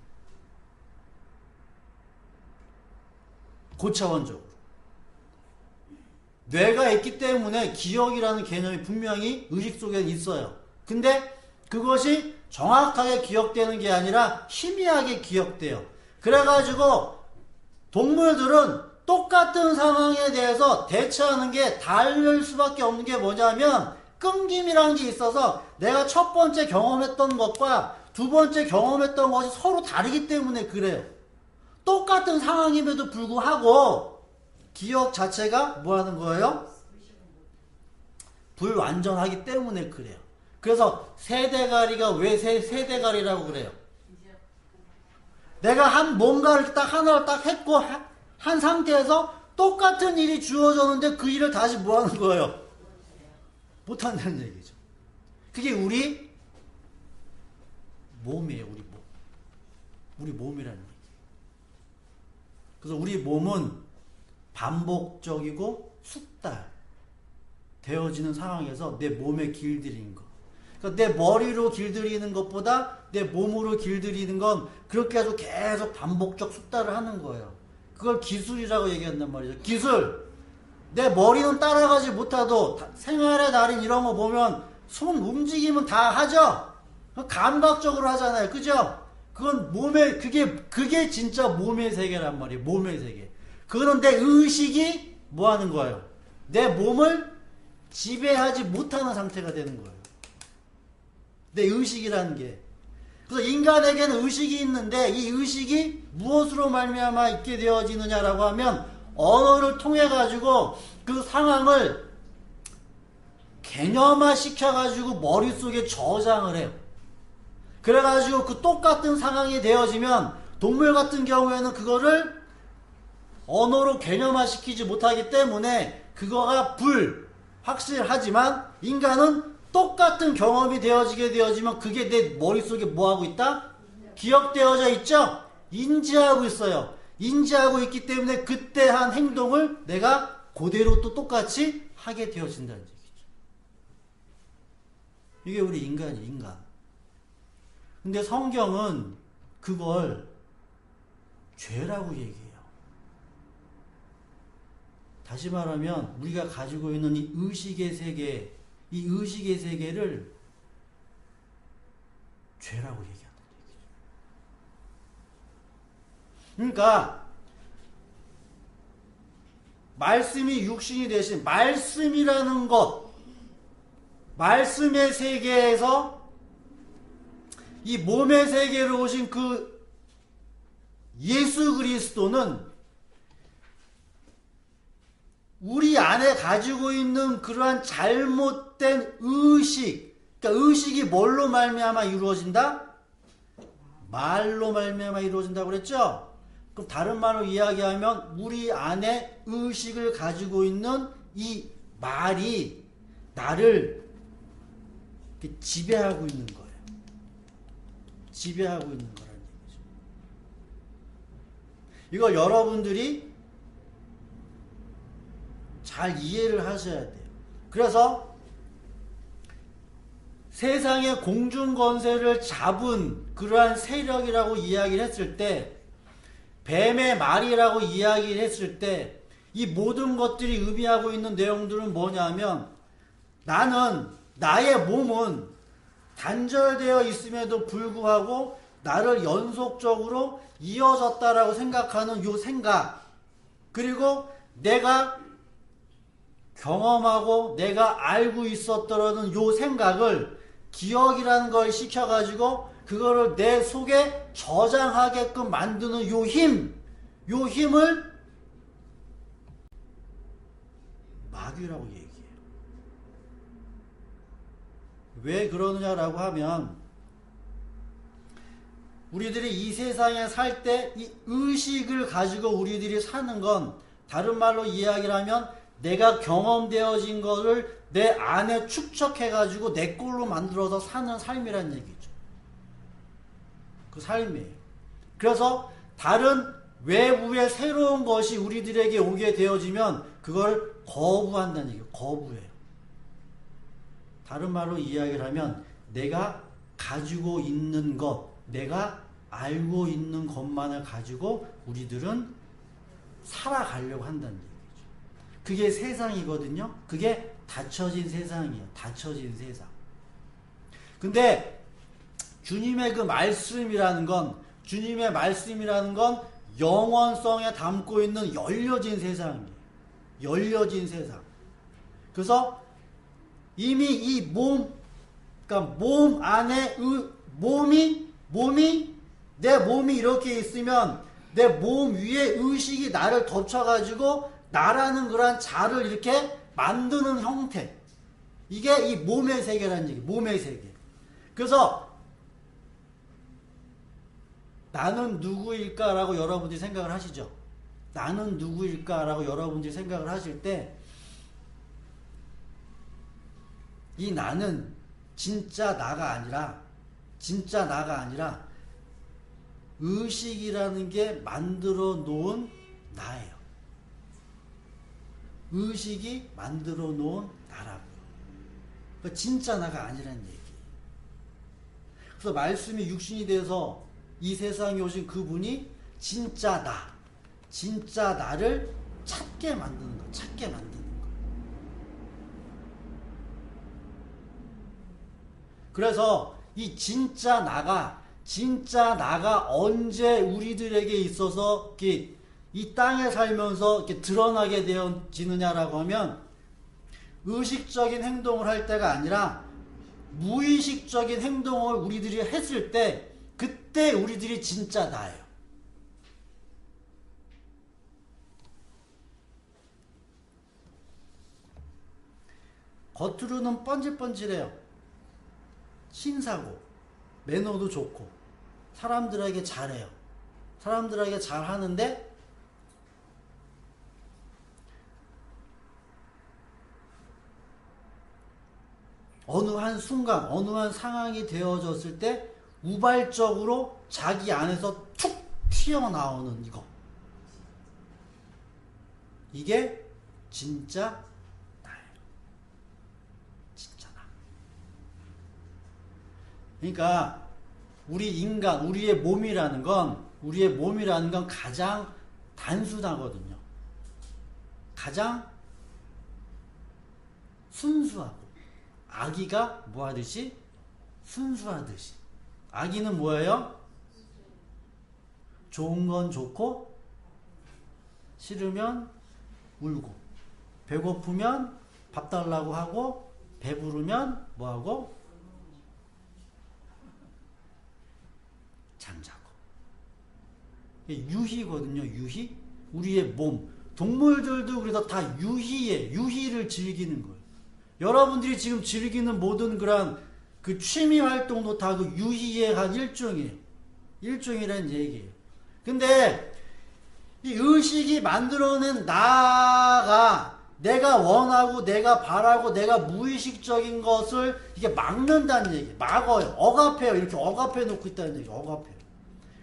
고차원적으로. 뇌가 있기 때문에 기억이라는 개념이 분명히 의식 속에 있어요. 근데 그것이 정확하게 기억되는 게 아니라 희미하게 기억돼요. 그래가지고 동물들은 똑같은 상황에 대해서 대처하는 게 다를 수밖에 없는 게 뭐냐면 끊김이라는 게 있어서 내가 첫 번째 경험했던 것과 두 번째 경험했던 것이 서로 다르기 때문에 그래요. 똑같은 상황임에도 불구하고 기억 자체가 뭐 하는 거예요? 불완전하기 때문에 그래요. 그래서 세대가리가 왜 세대가리라고 그래요? 내가 뭔가를 딱 하나를 딱 했고 한 상태에서 똑같은 일이 주어졌는데 그 일을 다시 뭐 하는 거예요? 못한다는 얘기죠. 그게 우리 몸이에요. 우리 몸. 우리 몸이라는 얘기. 그래서 우리 몸은 반복적이고 숙달 되어지는 상황에서 내 몸에 길들이는 거. 그러니까 내 머리로 길들이는 것보다 내 몸으로 길들이는 건 그렇게 해서 계속 반복적 숙달을 하는 거예요. 그걸 기술이라고 얘기한단 말이죠. 기술. 내 머리는 따라가지 못해도 생활의 달인 이런 거 보면 손 움직임은 다 하죠. 감각적으로 하잖아요. 그죠? 그건 몸의 그게 진짜 몸의 세계란 말이에요. 몸의 세계. 그거는 내 의식이 뭐 하는 거예요? 내 몸을 지배하지 못하는 상태가 되는 거예요. 내 의식이라는 게. 그래서 인간에게는 의식이 있는데 이 의식이 무엇으로 말미암아 있게 되어지느냐라고 하면 언어를 통해 가지고 그 상황을 개념화 시켜 가지고 머릿속에 저장을 해요. 그래 가지고 그 똑같은 상황이 되어지면 동물 같은 경우에는 그거를 언어로 개념화 시키지 못하기 때문에 그거가 확실하지만 인간은 똑같은 경험이 되어지게 되어지면 그게 내 머릿속에 뭐하고 있다? 기억되어져 있죠? 인지하고 있어요. 인지하고 있기 때문에 그때 한 행동을 내가 그대로 또 똑같이 하게 되어진다는 얘기죠. 이게 우리 인간이에요. 인간. 근데 성경은 그걸 죄라고 얘기해요. 다시 말하면 우리가 가지고 있는 이 의식의 세계, 이 의식의 세계를 죄라고 얘기한다는 얘기죠. 그러니까 말씀이 육신이 되신 말씀이라는 것, 말씀의 세계에서 이 몸의 세계로 오신 그 예수 그리스도는 우리 안에 가지고 있는 그러한 잘못된 의식, 그러니까 의식이 뭘로 말미암아 이루어진다? 말로 말미암아 이루어진다고 그랬죠? 그럼 다른 말로 이야기하면 우리 안에 의식을 가지고 있는 이 말이 나를 지배하고 있는 거예요. 지배하고 있는 거라는 얘기죠. 이거 여러분들이 잘 이해를 하셔야 돼요. 그래서 세상의 공중권세를 잡은 그러한 세력이라고 이야기를 했을 때, 뱀의 말이라고 이야기를 했을 때, 이 모든 것들이 의미하고 있는 내용들은 뭐냐면, 나의 몸은 단절되어 있음에도 불구하고 나를 연속적으로 이어졌다라고 생각하는 요 생각, 그리고 내가 경험하고 내가 알고 있었더라는 요 생각을 기억이라는 걸 시켜가지고 그거를 내 속에 저장하게끔 만드는 요 힘을 마귀라고 얘기해요. 왜 그러느냐라고 하면 우리들이 이 세상에 살 때 이 의식을 가지고 우리들이 사는 건 다른 말로 이야기를 하면 내가 경험되어진 것을 내 안에 축적해가지고 내 걸로 만들어서 사는 삶이란 얘기죠. 그 삶이에요. 그래서 다른 외부의 새로운 것이 우리들에게 오게 되어지면 그걸 거부한다는 얘기예요. 거부해요. 다른 말로 이야기를 하면 내가 가지고 있는 것, 내가 알고 있는 것만을 가지고 우리들은 살아가려고 한다는 얘기죠. 그게 세상이거든요. 그게 닫혀진 세상이에요. 닫혀진 세상. 근데 주님의 그 말씀이라는 건 영원성에 담고 있는 열려진 세상이에요. 열려진 세상. 그래서 이미 이 그러니까 몸 안에 내 몸이 이렇게 있으면 내 몸 위에 의식이 나를 덮쳐가지고 나라는 그런 자를 이렇게 만드는 형태. 이게 이 몸의 세계라는 얘기. 몸의 세계. 그래서 나는 누구일까라고 여러분들이 생각을 하시죠. 나는 누구일까라고 여러분들이 생각을 하실 때 이 나는 진짜 나가 아니라 의식이라는 게 만들어 놓은 나예요. 의식이 만들어 놓은 나라고요. 그러니까 진짜 나가 아니라는 얘기. 그래서 말씀이 육신이 돼서 이 세상에 오신 그분이 진짜 나를 찾게 만드는 거, 찾게 만드는 거. 그래서 이 진짜 나가 언제 우리들에게 있어서 이 땅에 살면서 이렇게 드러나게 되어지느냐라고 하면 의식적인 행동을 할 때가 아니라 무의식적인 행동을 우리들이 했을 때 그때 우리들이 진짜 나예요. 겉으로는 번질번질해요. 신사고 매너도 좋고 사람들에게 잘해요. 사람들에게 잘하는데 어느 한 순간 어느 한 상황이 되어졌을 때 우발적으로 자기 안에서 툭 튀어나오는 이거. 이게 진짜 나예요. 진짜 나. 그러니까 우리 인간, 우리의 몸이라는 건 가장 단순하거든요. 가장 순수하고 아기가 뭐 하듯이? 순수하듯이. 아기는 뭐예요? 좋은 건 좋고 싫으면 울고 배고프면 밥 달라고 하고 배부르면 뭐하고? 잠자고. 유희거든요. 유희. 우리의 몸. 동물들도 그래서 다 유희를 즐기는 거예요. 여러분들이 지금 즐기는 모든 그런 그 취미 활동도 다 그 유희의 한 일종이에요. 일종이라는 얘기예요. 근데 이 의식이 만들어낸 나가 내가 원하고 내가 바라고 내가 무의식적인 것을 이게 막는다는 얘기. 막어요. 억압해요. 이렇게 억압해 놓고 있다는 얘기. 억압해요.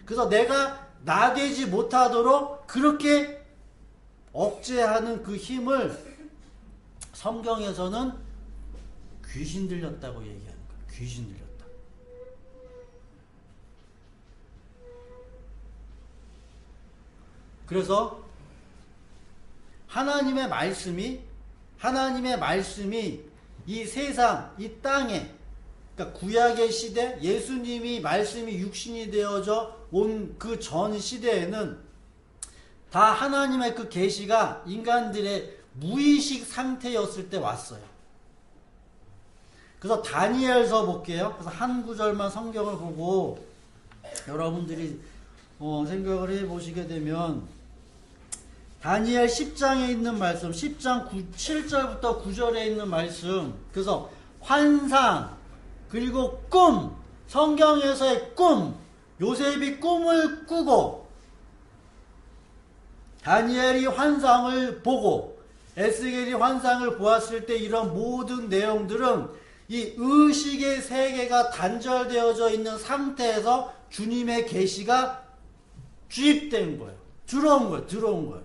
그래서 내가 나되지 못하도록 그렇게 억제하는 그 힘을 성경에서는 귀신 들렸다고 얘기하는 거예요. 귀신 들렸다. 그래서 하나님의 말씀이 이 세상, 이 땅에, 그러니까 구약의 시대, 예수님이 말씀이 육신이 되어져 온 그 전 시대에는 다 하나님의 그 계시가 인간들의 무의식 상태였을 때 왔어요. 그래서 다니엘서 볼게요. 그래서 한 구절만 성경을 보고 여러분들이 생각을 해보시게 되면 다니엘 10장에 있는 말씀, 10장 7절부터 9절에 있는 말씀, 그래서 환상, 그리고 꿈, 성경에서의 꿈, 요셉이 꿈을 꾸고 다니엘이 환상을 보고 에스겔이 환상을 보았을 때 이런 모든 내용들은 이 의식의 세계가 단절되어져 있는 상태에서 주님의 계시가 주입된 거예요. 들어온 거예요.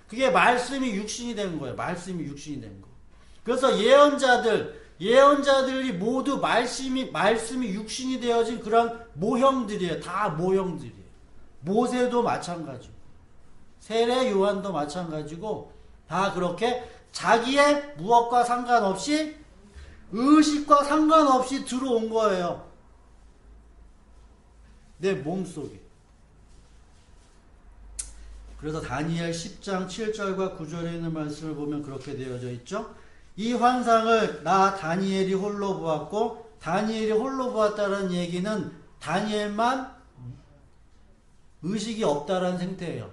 그게 말씀이 육신이 된 거예요. 말씀이 육신이 된 거. 그래서 예언자들이 모두 말씀이 육신이 되어진 그런 모형들이에요. 다 모형들이에요. 모세도 마찬가지고 세례 요한도 마찬가지고 다 그렇게 자기의 무엇과 상관없이 의식과 상관없이 들어온 거예요. 내 몸속에. 그래서 다니엘 10장 7절과 9절에 있는 말씀을 보면 그렇게 되어져 있죠. 이 환상을 나 다니엘이 홀로 보았고, 다니엘이 홀로 보았다는 얘기는 다니엘만 의식이 없다라는 상태예요.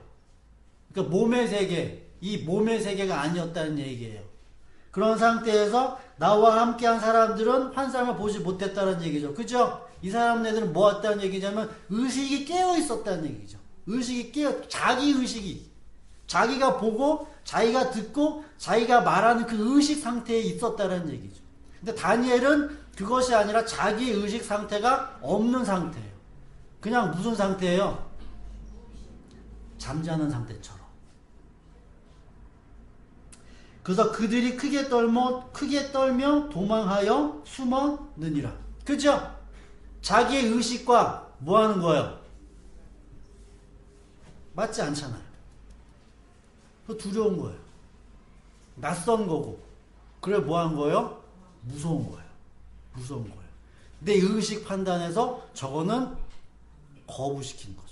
그러니까 몸의 세계, 이 몸의 세계가 아니었다는 얘기예요. 그런 상태에서 나와 함께한 사람들은 환상을 보지 못했다는 얘기죠. 그죠? 이 사람네들은 뭐 했다는 얘기냐면 의식이 깨어 있었다는 얘기죠. 자기 의식이, 자기가 보고, 자기가 듣고, 자기가 말하는 그 의식 상태에 있었다는 얘기죠. 근데 다니엘은 그것이 아니라 자기 의식 상태가 없는 상태예요. 그냥 무슨 상태예요? 잠자는 상태처럼. 그래서 그들이 크게 떨며 도망하여 숨었느니라. 그죠? 자기의 의식과 뭐 하는 거예요? 맞지 않잖아요. 두려운 거예요. 낯선 거고. 그래 뭐 한 거예요? 무서운 거예요. 내 의식 판단에서 저거는 거부시킨 거죠.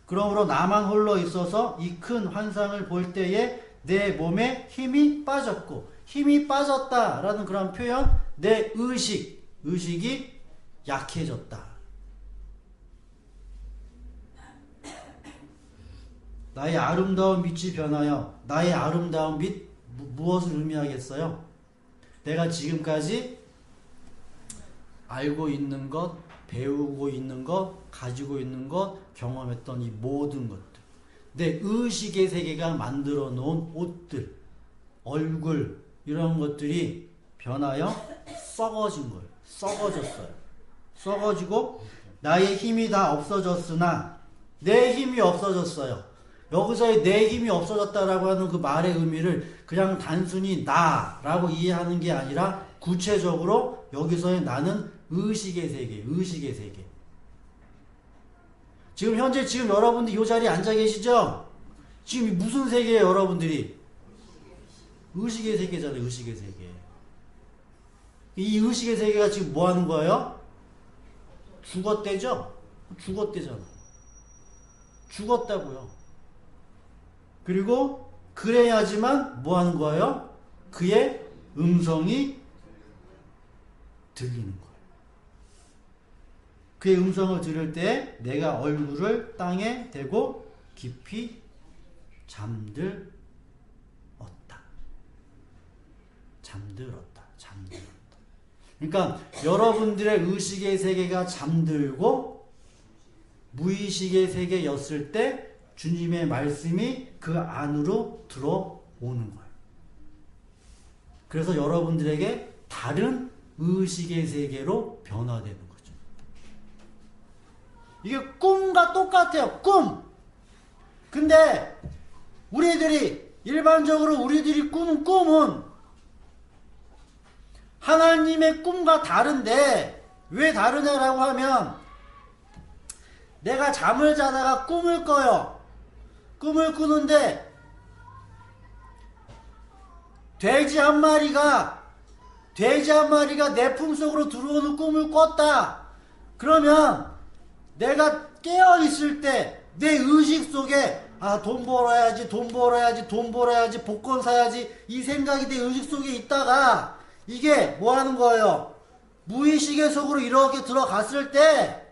그러므로 나만 홀로 있어서 이 큰 환상을 볼 때에 내 몸에 힘이 빠졌고, 힘이 빠졌다라는 그런 표현, 내 의식이 약해졌다. 나의 아름다운 빛이 변하여, 나의 아름다운 빛 무엇을 의미하겠어요? 내가 지금까지 알고 있는 것, 배우고 있는 것, 가지고 있는 것, 경험했던 이 모든 것들, 내 의식의 세계가 만들어 놓은 옷들, 얼굴, 이런 것들이 변하여 썩어진 거예요. 썩어지고 나의 힘이 다 없어졌으나 내 힘이 없어졌어요. 여기서의 내 힘이 없어졌다라고 하는 그 말의 의미를 그냥 단순히 나라고 이해하는 게 아니라 구체적으로 여기서의 나는 의식의 세계. 지금 현재 여러분들 이 자리에 앉아 계시죠? 지금 무슨 세계예요, 여러분들이? 의식의 세계잖아요, 의식의 세계. 이 의식의 세계가 지금 뭐 하는 거예요? 죽었대죠? 죽었다고요. 그리고 그래야지만 뭐 하는 거예요? 그의 음성이 들리는 거예요. 그의 음성을 들을 때 내가 얼굴을 땅에 대고 깊이 잠들었다. 그러니까 여러분들의 의식의 세계가 잠들고 무의식의 세계였을 때 주님의 말씀이 그 안으로 들어오는 거예요. 그래서 여러분들에게 다른 의식의 세계로 변화되는 거죠. 이게 꿈과 똑같아요. 꿈. 근데 일반적으로 우리들이 꾸는 꿈은 하나님의 꿈과 다른데, 왜 다르냐라고 하면 내가 잠을 자다가 꿈을 꿔요. 꿈을 꾸는데 돼지 한 마리가 내 품속으로 들어오는 꿈을 꿨다. 그러면 내가 깨어있을 때 내 의식 속에 아, 돈 벌어야지, 돈 벌어야지, 돈 벌어야지, 복권 사야지, 이 생각이 내 의식 속에 있다가, 이게 뭐 하는 거예요? 무의식의 속으로 이렇게 들어갔을 때,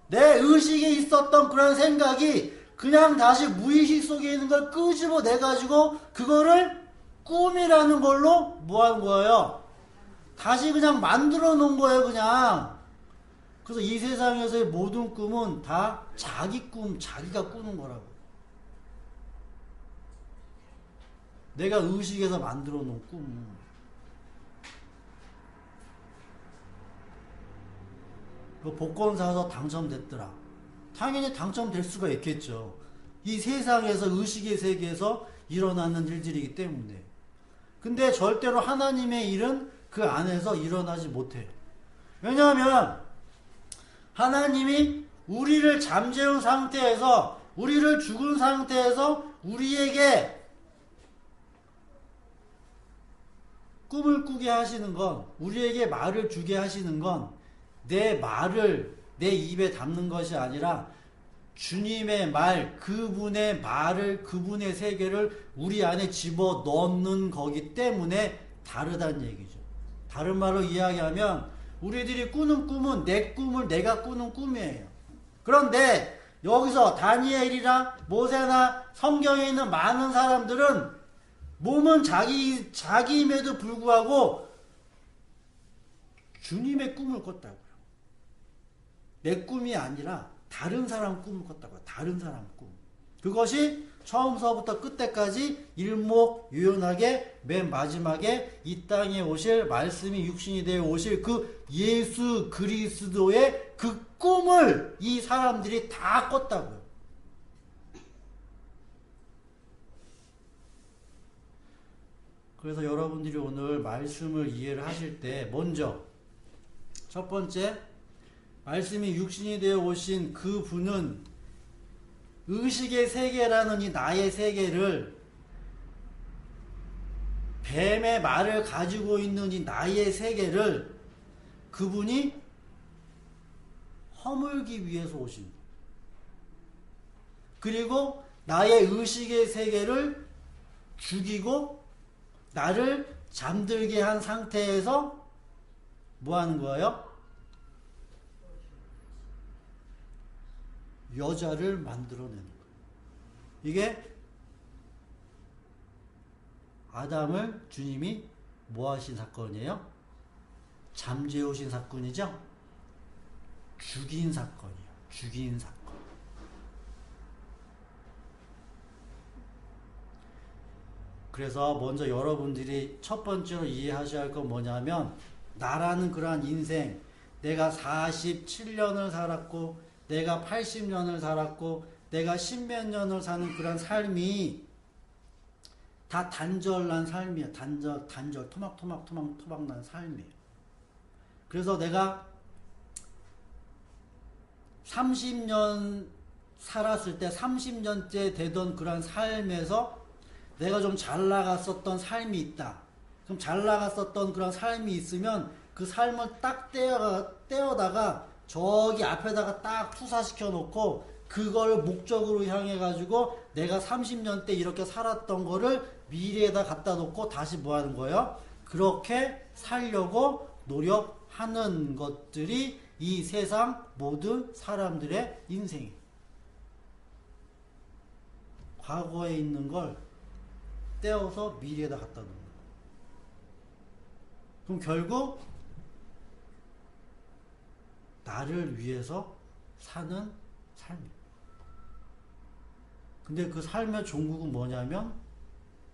내 의식에 있었던 그런 생각이 그냥 다시 무의식 속에 있는 걸 끄집어내가지고, 그거를 꿈이라는 걸로 뭐 하는 거예요? 다시 그냥 만들어 놓은 거예요, 그냥. 그래서 이 세상에서의 모든 꿈은 다 자기 꿈, 자기가 꾸는 거라고. 내가 의식에서 만들어 놓은 꿈. 그 복권 사서 당첨됐더라. 당연히 당첨될 수가 있겠죠. 이 세상에서 의식의 세계에서 일어나는 일들이기 때문에. 근데 절대로 하나님의 일은 그 안에서 일어나지 못해요. 왜냐하면 하나님이 우리를 잠재운 상태에서, 우리를 죽은 상태에서 우리에게 꿈을 꾸게 하시는 건, 우리에게 말을 주게 하시는 건 내 말을 내 입에 담는 것이 아니라 주님의 말, 그분의 말을, 그분의 세계를 우리 안에 집어 넣는 거기 때문에 다르다는 얘기죠. 다른 말로 이야기하면 우리들이 꾸는 꿈은 내 꿈을 내가 꾸는 꿈이에요. 그런데 여기서 다니엘이나 모세나 성경에 있는 많은 사람들은 몸은 자기임에도 불구하고 주님의 꿈을 꿨다고요. 내 꿈이 아니라 다른 사람 꿈을 꿨다고요. 다른 사람 꿈. 그것이 처음서부터 끝때까지 일목요연하게 맨 마지막에 이 땅에 오실, 말씀이 육신이 되어 오실 그 예수 그리스도의 그 꿈을 이 사람들이 다 꿨다고요. 그래서 여러분들이 오늘 말씀을 이해를 하실 때 먼저 첫 번째, 말씀이 육신이 되어 오신 그 분은 의식의 세계라는 이 나의 세계를, 뱀의 말을 가지고 있는 이 나의 세계를 그분이 허물기 위해서 오신, 그리고 나의 의식의 세계를 죽이고 나를 잠들게 한 상태에서 뭐 하는 거예요? 여자를 만들어내는 거예요. 이게 아담을 주님이 뭐 하신 사건이에요? 잠재우신 사건이죠? 죽인 사건이에요. 죽인 사건. 그래서 먼저 여러분들이 첫 번째로 이해하셔야 할 건 뭐냐면, 나라는 그러한 인생, 내가 47년을 살았고 내가 80년을 살았고 내가 10몇 년을 사는 그런 삶이 다 단절난 삶이에요. 단절, 토막난 삶이에요. 그래서 내가 30년 살았을 때 30년째 되던 그런 삶에서 내가 좀 잘 나갔었던 삶이 있다. 그럼 잘 나갔었던 그런 삶이 있으면 그 삶을 딱 떼어다가 저기 앞에다가 딱 투사시켜 놓고 그걸 목적으로 향해 가지고 내가 30년 때 이렇게 살았던 거를 미래에다 갖다 놓고 다시 뭐 하는 거예요? 그렇게 살려고 노력하는 것들이 이 세상 모든 사람들의 인생이에요. 과거에 있는 걸 떼어서 미래에다 갖다 놓는 거예요. 그럼 결국 나를 위해서 사는 삶이에요. 근데 그 삶의 종국은 뭐냐면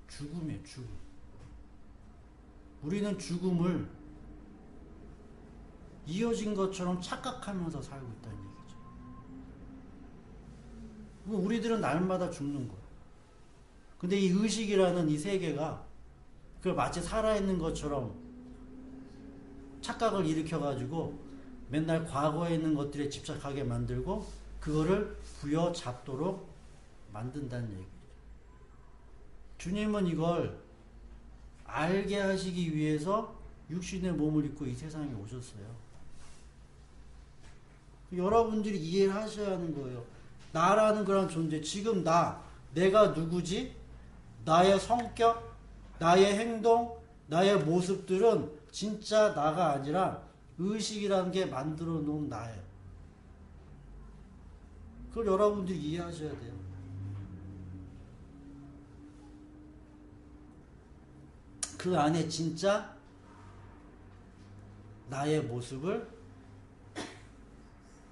죽음이에요. 죽음. 우리는 죽음을 이어진 것처럼 착각하면서 살고 있다는 얘기죠. 우리들은 날마다 죽는 거예요. 근데 이 의식이라는 이 세계가 그걸 마치 살아있는 것처럼 착각을 일으켜가지고 맨날 과거에 있는 것들에 집착하게 만들고 그거를 부여잡도록 만든다는 얘기죠. 주님은 이걸 알게 하시기 위해서 육신의 몸을 입고 이 세상에 오셨어요. 여러분들이 이해를 하셔야 하는 거예요. 나라는 그런 존재, 지금 나, 내가 누구지? 나의 성격, 나의 행동, 나의 모습들은 진짜 나가 아니라 의식이라는 게 만들어 놓은 나예요. 그걸 여러분들이 이해하셔야 돼요. 그 안에 진짜 나의 모습을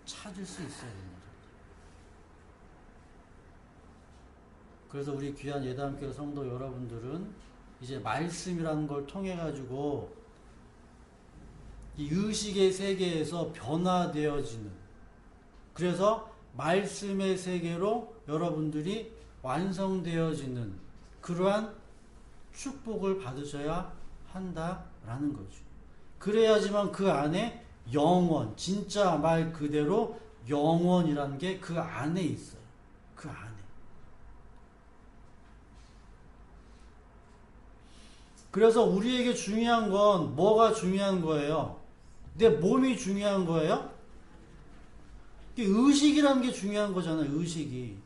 찾을 수 있어야 됩니다. 그래서 우리 귀한 예담교회 성도 여러분들은 이제 말씀이라는 걸 통해 가지고 이 의식의 세계에서 변화되어지는, 그래서 말씀의 세계로 여러분들이 완성되어지는 그러한 축복을 받으셔야 한다라는 거죠. 그래야지만 그 안에 영원, 진짜 말 그대로 영원이라는 게 그 안에 있어요. 그 안에. 그래서 우리에게 중요한 건 뭐가 중요한 거예요? 내 몸이 중요한 거예요? 의식이라는 게 중요한 거잖아요. 의식이.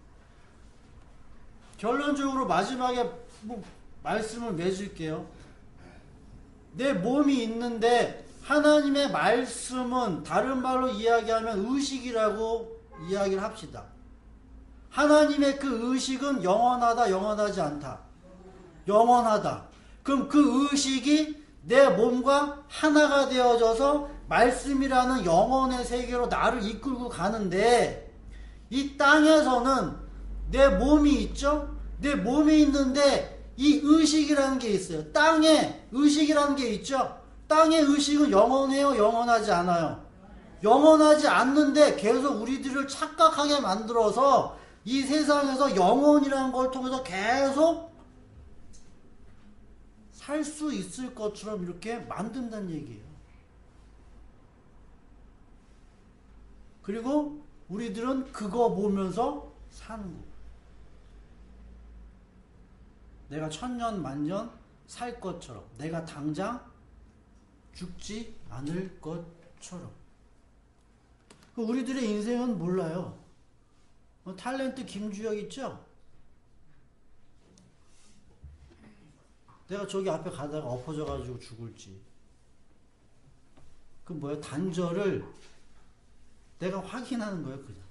결론적으로 마지막에 말씀을 맺을게요. 내 몸이 있는데 하나님의 말씀은 다른 말로 이야기하면 의식이라고 이야기를 합시다. 하나님의 그 의식은 영원하다, 영원하지 않다. 영원하다. 그럼 그 의식이 내 몸과 하나가 되어져서 말씀이라는 영혼의 세계로 나를 이끌고 가는데, 이 땅에서는 내 몸이 있죠? 내 몸이 있는데 이 의식이라는 게 있어요. 땅에 의식이라는 게 있죠? 땅의 의식은 영원해요? 영원하지 않아요? 영원하지 않는데 계속 우리들을 착각하게 만들어서 이 세상에서 영혼이라는 걸 통해서 계속 살 수 있을 것처럼 이렇게 만든다는 얘기예요. 그리고 우리들은 그거 보면서 사는 거예요. 내가 천년 만년 살 것처럼, 내가 당장 죽지 않을 것처럼. 우리들의 인생은 몰라요. 탤런트 김주혁 있죠? 내가 저기 앞에 가다가 엎어져가지고 죽을지. 그 뭐야? 단절을 내가 확인하는 거예요, 그냥.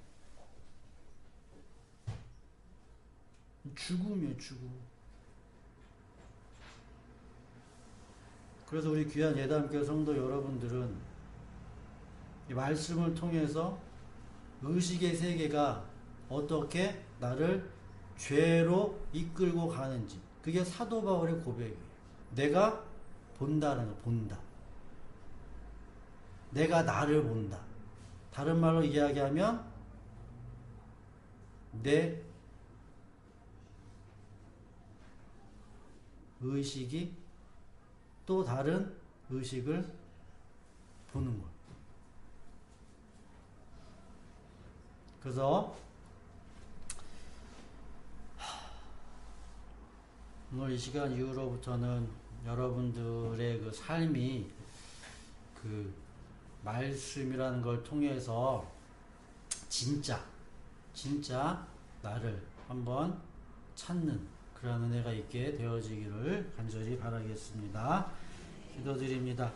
죽음이에요, 죽음. 그래서 우리 귀한 예담교회 성도 여러분들은 이 말씀을 통해서 의식의 세계가 어떻게 나를 죄로 이끌고 가는지, 그게 사도 바울의 고백이에요. 내가 본다는 거, 본다. 내가 나를 본다. 다른 말로 이야기하면 내 의식이 또 다른 의식을 보는 것. 그래서 오늘 이 시간 이후로부터는 여러분들의 그 삶이 그 말씀이라는 걸 통해서 진짜 나를 한번 찾는 그런 은혜가 있게 되어지기를 간절히 바라겠습니다. 기도드립니다.